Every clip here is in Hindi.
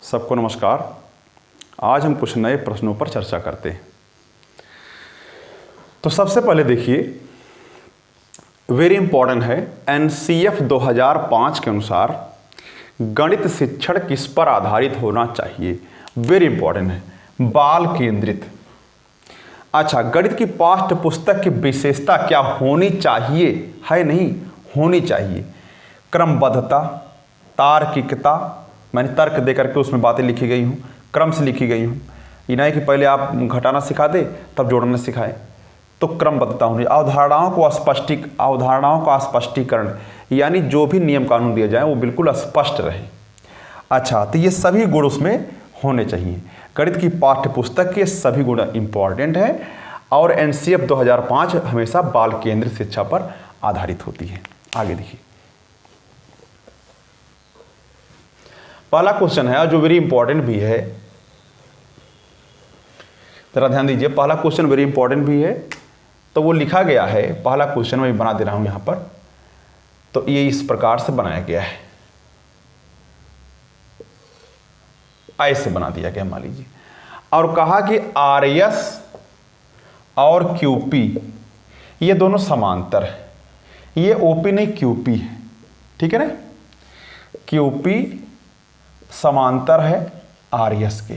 सबको नमस्कार। आज हम कुछ नए प्रश्नों पर चर्चा करते हैं। तो सबसे पहले देखिए, वेरी इंपॉर्टेंट है, एनसीएफ 2005 के अनुसार गणित शिक्षण किस पर आधारित होना चाहिए। वेरी इंपॉर्टेंट है, बाल केंद्रित। अच्छा, गणित की पाठ्य पुस्तक की विशेषता क्या होनी चाहिए, है नहीं होनी चाहिए। क्रमबद्धता, तार्किकता, मैंने तर्क दे करके उसमें बातें लिखी गई हूँ, क्रम से लिखी गई हूँ। ये नहीं कि पहले आप घटाना सिखा दे तब जोड़ना सिखाएं। तो क्रमबद्धता होनी, अवधारणाओं का स्पष्टीकरण, यानी जो भी नियम कानून दिए जाए वो बिल्कुल स्पष्ट रहे। अच्छा, तो ये सभी गुण उसमें होने चाहिए। गणित की पाठ्य पुस्तक के सभी गुण इंपॉर्टेंट हैं और एनसीएफ 2005 हमेशा बाल केंद्रित शिक्षा पर आधारित होती है। आगे देखिए, पहला क्वेश्चन है जो वेरी इंपॉर्टेंट भी है, जरा ध्यान दीजिए। पहला क्वेश्चन वेरी इंपॉर्टेंट भी है, तो वो लिखा गया है। पहला क्वेश्चन मैं बना दे रहा हूं यहां पर। तो ये इस प्रकार से बनाया गया है, ऐसे बना दिया गया मान लीजिए, और कहा कि आरएस और क्यूपी ये दोनों समांतर है। ये ओपी नहीं क्यूपी है, ठीक है ना। क्यूपी समांतर है आरएस के,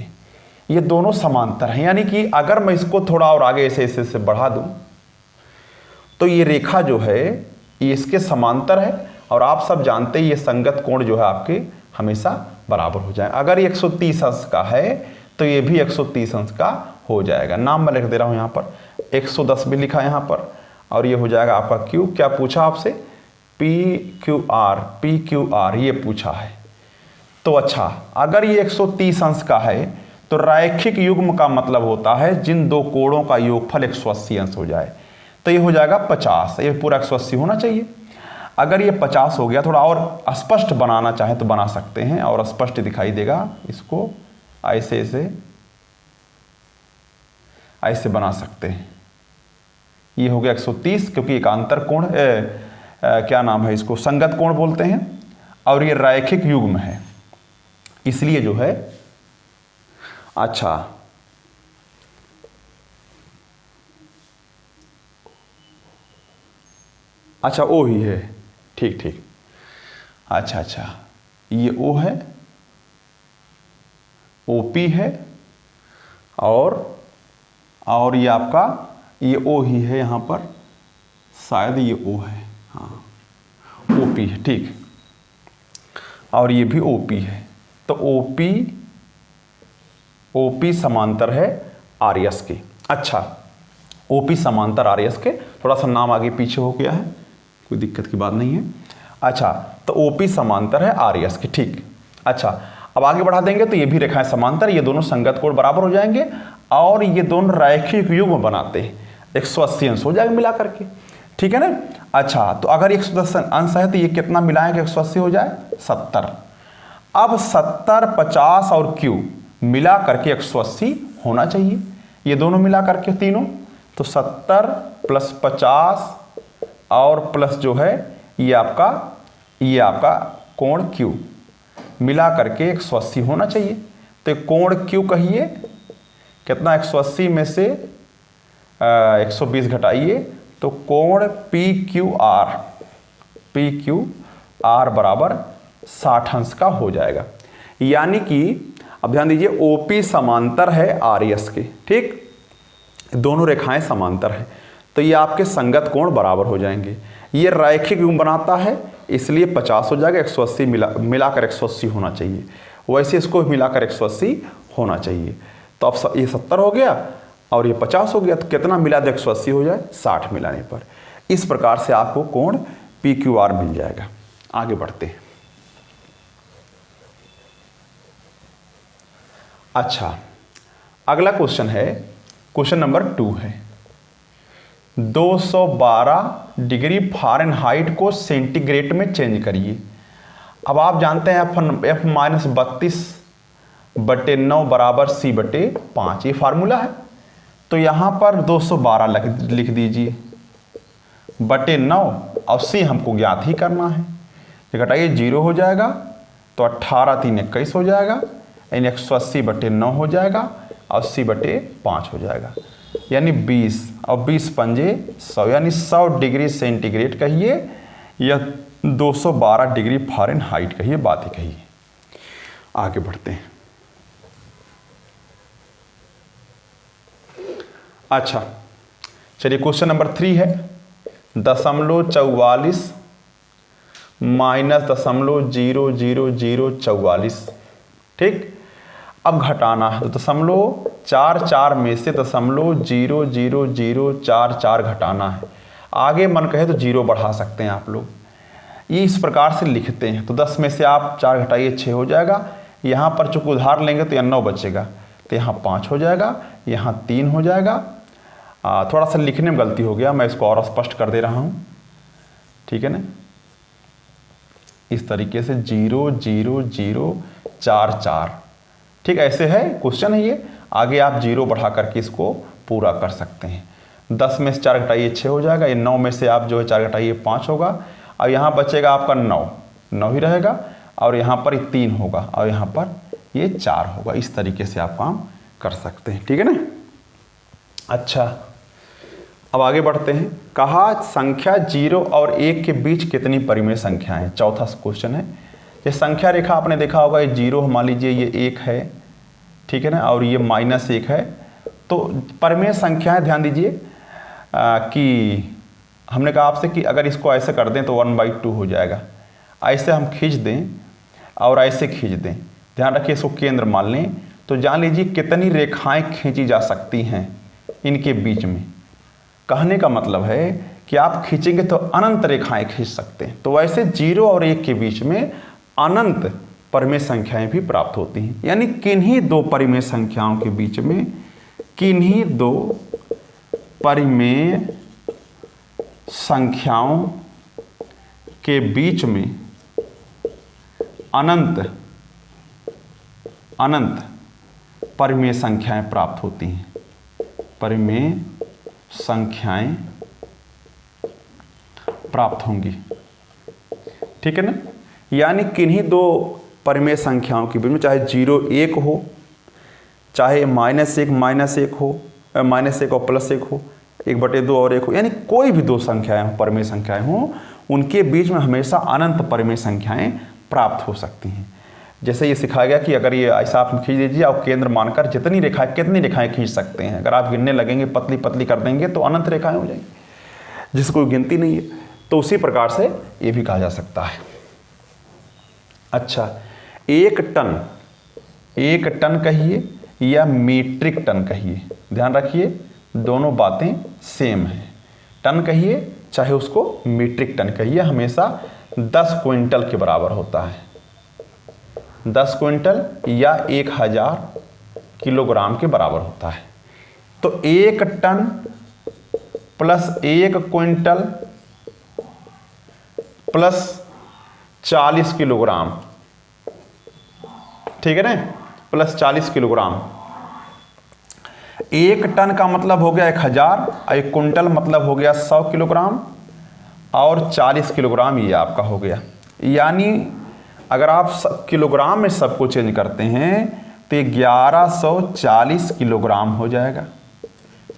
ये दोनों समांतर हैं। यानी कि अगर मैं इसको थोड़ा और आगे ऐसे बढ़ा दूं तो ये रेखा जो है ये इसके समांतर है, और आप सब जानते हैं ये संगत कोण जो है आपके हमेशा बराबर हो जाए। अगर ये 130 अंश का है तो ये भी 130 अंश का हो जाएगा। नाम मैं लिख दे रहा हूं यहां पर, 110 भी लिखा यहां पर, और ये हो जाएगा आपका क्यू। क्या पूछा आपसे? पी क्यू आर ये पूछा है। तो अच्छा, अगर ये 130 अंश का है तो रैखिक युग्म का मतलब होता है जिन दो कोणों का योगफल 180 अंश हो जाए। तो ये हो जाएगा 50, ये पूरा 180 होना चाहिए। अगर ये 50 हो गया, थोड़ा और स्पष्ट बनाना चाहे तो बना सकते हैं, और स्पष्ट दिखाई देगा। इसको ऐसे बना सकते हैं। ये हो गया 130, क्योंकि एक आंतर कोण क्या नाम है इसको, संगत कोण बोलते हैं, और ये रैखिक युग्म है, इसलिए जो है। अच्छा, ओ ही है, ठीक। अच्छा, ये ओ है, ओपी है, और ये आपका ये ओ ही है यहां पर, शायद ये ओ है, हाँ ओपी है, ठीक। और ये भी ओपी है। तो ओपी समांतर है आरएस के। अच्छा, ओपी समांतर आरएस के, थोड़ा सा नाम आगे पीछे हो गया है, कोई दिक्कत की बात नहीं है। अच्छा, तो ओपी समांतर है आरएस के, ठीक। अच्छा, अब आगे बढ़ा देंगे तो ये भी रेखाएं समांतर, ये दोनों संगत कोण बराबर हो जाएंगे, और ये दोनों रैखिक युग्म बनाते हैं, 180 अंश हो जाएगा मिला करके, ठीक है ना। अच्छा, तो अगर 110 अंश है तो ये कितना मिलाएंगे 180 हो जाए 70। अब 70, 50 और क्यू मिला करके 180 होना चाहिए, ये दोनों मिला करके तीनों। तो 70 प्लस 50 और प्लस जो है ये आपका कोण क्यू मिला करके 180 होना चाहिए। तो कोण क्यू कहिए कितना, 180 में से 120 घटाइए, तो कोण पी क्यू आर बराबर 60 अंश का हो जाएगा। यानी कि अब ध्यान दीजिए, ओपी समांतर है आरएस के, ठीक, दोनों रेखाएं समांतर हैं, तो ये आपके संगत कोण बराबर हो जाएंगे। ये रैखिक युग्म बनाता है, इसलिए 50 हो जाएगा, 180 मिलाकर 180 होना चाहिए। वैसे इसको मिलाकर 180 होना चाहिए। तो अब ये 70 हो गया और ये 50 हो गया, तो कितना मिला दे 180 हो जाए 60 मिलाने पर। इस प्रकार से आपको कोण पी क्यू आर मिल जाएगा। आगे बढ़ते हैं। अच्छा, अगला क्वेश्चन है, क्वेश्चन नंबर 2 है, 212 डिग्री फ़ारेनहाइट को सेंटीग्रेड में चेंज करिए। अब आप जानते हैं F-32/9 बराबर C/5, ये फार्मूला है। तो यहाँ पर 212 लिख दीजिए बटे 9, और C हमको ज्ञात ही करना है। घटाइए 0 हो जाएगा, तो 18 3 21 हो जाएगा, यानी 180/9 हो जाएगा, 80/5 हो जाएगा, यानी 20 और 20 पंजे 100, यानी 100 डिग्री सेंटीग्रेड कहिए या 212 डिग्री फ़ारेनहाइट कहिए, बात ही कहिए। आगे बढ़ते हैं। अच्छा चलिए, क्वेश्चन नंबर 3 है 0.44 माइनस 0.00044। ठीक, अब घटाना है तो 0.44 में से 0.00044 घटाना है। आगे मन कहे तो 0 बढ़ा सकते हैं आप लोग, ये इस प्रकार से लिखते हैं। तो 10 में से आप 4 घटाइए 6 हो जाएगा। यहाँ पर चूँकि उधार लेंगे तो यहाँ 9 बचेगा, तो यहाँ 5 हो जाएगा, यहाँ 3 हो जाएगा। थोड़ा सा लिखने में गलती हो गया, मैं इसको और स्पष्ट कर दे रहा हूँ, ठीक है ना। इस तरीके से 0.00044, ठीक ऐसे है क्वेश्चन है ये। आगे आप 0 बढ़ा करके इसको पूरा कर सकते हैं। 10 में से 4 घटाइए 6 हो जाएगा, ये 9 में से आप जो है 4 घटाइए 5 होगा, और यहाँ बचेगा आपका 9 ही रहेगा, और यहाँ पर 3 होगा, और यहाँ पर ये 4 होगा। इस तरीके से आप काम कर सकते हैं, ठीक है ना। अच्छा, अब आगे बढ़ते हैं। कहा संख्या 0 और 1 के बीच कितनी परिमेय संख्याएं हैं। चौथा क्वेश्चन है। ये संख्या रेखा आपने देखा होगा, ये 0 मान लीजिए, ये 1 है, ठीक है ना, और ये -1 है। तो परिमेय संख्याएं ध्यान दीजिए कि हमने कहा आपसे कि अगर इसको ऐसे कर दें तो 1/2 हो जाएगा। ऐसे हम खींच दें और ऐसे खींच दें, ध्यान रखिए, इसको केंद्र मान लें, तो जान लीजिए कितनी रेखाएं खींची जा सकती हैं इनके बीच में। कहने का मतलब है कि आप खींचेंगे तो अनंत रेखाएं खींच सकते हैं। तो वैसे 0 और 1 के बीच में अनंत परिमेय संख्याएं भी प्राप्त होती हैं। यानी किन्हीं दो परिमेय संख्याओं के बीच में, किन्हीं दो परिमेय संख्याओं के बीच में अनंत परिमेय संख्याएं प्राप्त होती हैं। परिमेय संख्याएं प्राप्त होंगी, ठीक है ना। यानी किन्हीं दो परिमेय संख्याओं के बीच में, चाहे 0 1 हो, चाहे -1 हो, -1 और +1 हो, 1/2 और 1 हो, यानी कोई भी दो संख्याएं हो, परिमेय संख्याएं हों, उनके बीच में हमेशा अनंत परिमेय संख्याएं प्राप्त हो सकती हैं। जैसे ये सिखाया गया कि अगर ये ऐसा आप खींच दीजिए और केंद्र मानकर कितनी रेखाएं खींच सकते हैं। अगर आप गिनने लगेंगे, पतली पतली कर देंगे तो अनंत रेखाएं हो जाएंगी, जिसको कोई गिनती नहीं है। तो उसी प्रकार से ये भी कहा जा सकता है। अच्छा, 1 टन कहिए या मीट्रिक टन कहिए, ध्यान रखिए दोनों बातें सेम हैं। टन कहिए चाहे उसको मीट्रिक टन कहिए, हमेशा 10 क्विंटल के बराबर होता है। 10 क्विंटल या 1000 किलोग्राम के बराबर होता है। तो 1 ton plus 1 quintal plus 40 kilogram, ठीक है ना, प्लस 40 किलोग्राम। 1 टन का मतलब हो गया 1000, 1 क्विंटल मतलब हो गया 100 किलोग्राम, और 40 किलोग्राम ये आपका हो गया। यानी अगर आप किलोग्राम में सबको चेंज करते हैं तो ये 1140 किलोग्राम हो जाएगा,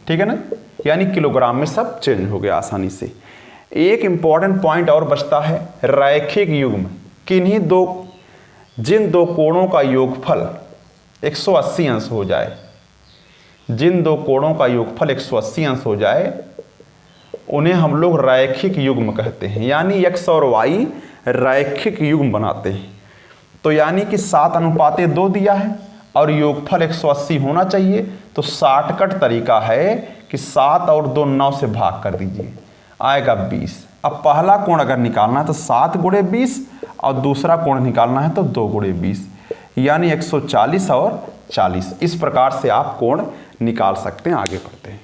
ठीक है ना। यानी किलोग्राम में सब चेंज हो गया आसानी से। एक इंपॉर्टेंट पॉइंट और बचता है, रैखिक युग्म। जिन दो कोणों का योगफल 180 अंश हो जाए, जिन दो कोणों का योगफल 180 अंश हो जाए, उन्हें हम लोग रैखिक युग्म कहते हैं। यानी x और y रैखिक युग्म बनाते हैं। तो यानी कि 7:2 दिया है और योगफल 180 होना चाहिए। तो शॉर्टकट तरीका है कि 7 और 2 9 से भाग कर दीजिए, आएगा 20। अब पहला कोण अगर निकालना है तो 7 × 20, और दूसरा कोण निकालना है तो 2 × 20, यानी 140 और 40। इस प्रकार से आप कोण निकाल सकते हैं। आगे बढ़ते हैं।